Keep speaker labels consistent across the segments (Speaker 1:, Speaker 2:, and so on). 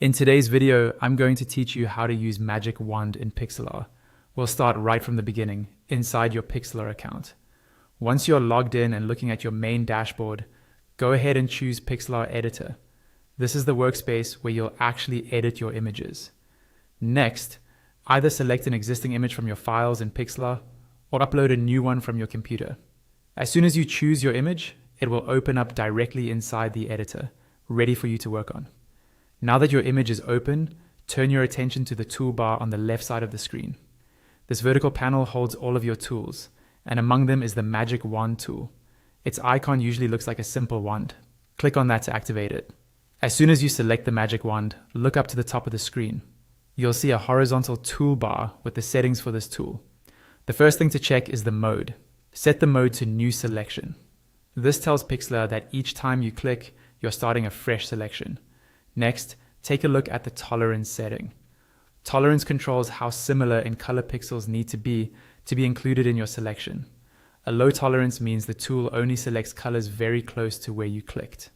Speaker 1: In today's video, I'm going to teach you how to use Magic Wand in Pixlr. We'll start right from the beginning, inside your Pixlr account. Once you're logged in and looking at your main dashboard, go ahead and choose Pixlr Editor. This is the workspace where you'll actually edit your images. Next, either select an existing image from your files in Pixlr or upload a new one from your computer. As soon as you choose your image, it will open up directly inside the editor, ready for you to work on. Now that your image is open, turn your attention to the toolbar on the left side of the screen. This vertical panel holds all of your tools, and among them is the Magic Wand tool. Its icon usually looks like a simple wand. Click on that to activate it. As soon as you select the Magic Wand, look up to the top of the screen. You'll see a horizontal toolbar with the settings for this tool. The first thing to check is the mode. Set the mode to New Selection. This tells Pixlr that each time you click, you're starting a fresh selection. Next, take a look at the tolerance setting. Tolerance controls how similar in color pixels need to be included in your selection. A low tolerance means the tool only selects colors very close to where you clicked.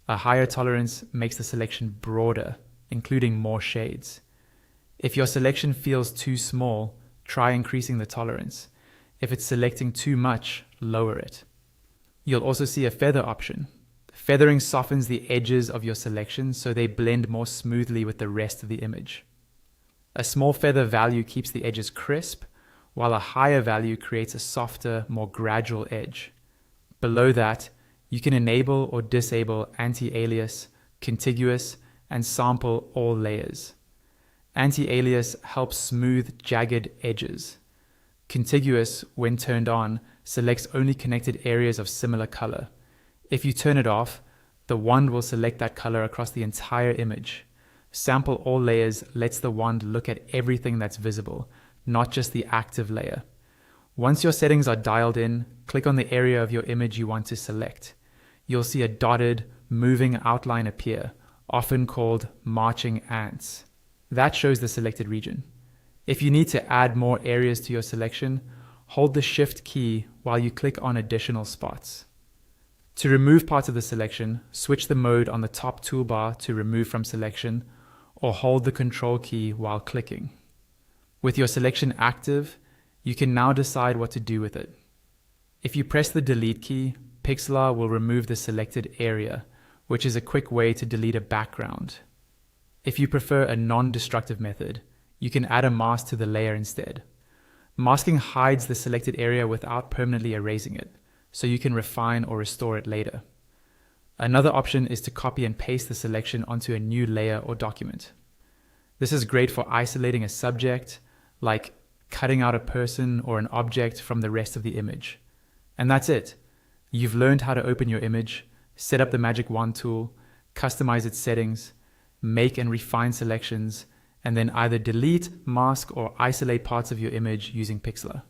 Speaker 1: A higher tolerance makes the selection broader, including more shades. If your selection feels too small, try increasing the tolerance. If it's selecting too much, lower it. You'll also see a feather option. Feathering softens the edges of your selection so they blend more smoothly with the rest of the image. A small feather value keeps the edges crisp, while a higher value creates a softer, more gradual edge. Below that, you can enable or disable anti-alias, contiguous, and sample all layers. Anti-alias helps smooth jagged edges. Contiguous, when turned on, selects only connected areas of similar color. If you turn it off, the wand will select that color across the entire image. Sample all layers lets the wand look at everything that's visible, not just the active layer. Once your settings are dialed in, click on the area of your image you want to select. You'll see a dotted, moving outline appear, often called marching ants. That shows the selected region. If you need to add more areas to your selection, hold the Shift key while you click on additional spots. To remove parts of the selection, switch the mode on the top toolbar to remove from selection, or hold the Control key while clicking. With your selection active, you can now decide what to do with it. If you press the Delete key, Pixlr will remove the selected area, which is a quick way to delete a background. If you prefer a non-destructive method, you can add a mask to the layer instead. Masking hides the selected area without permanently erasing it, so you can refine or restore it later. Another option is to copy and paste the selection onto a new layer or document. This is great for isolating a subject, like cutting out a person or an object from the rest of the image. And that's it. You've learned how to open your image, set up the Magic Wand tool, customize its settings, make and refine selections, and then either delete, mask, or isolate parts of your image using Pixlr.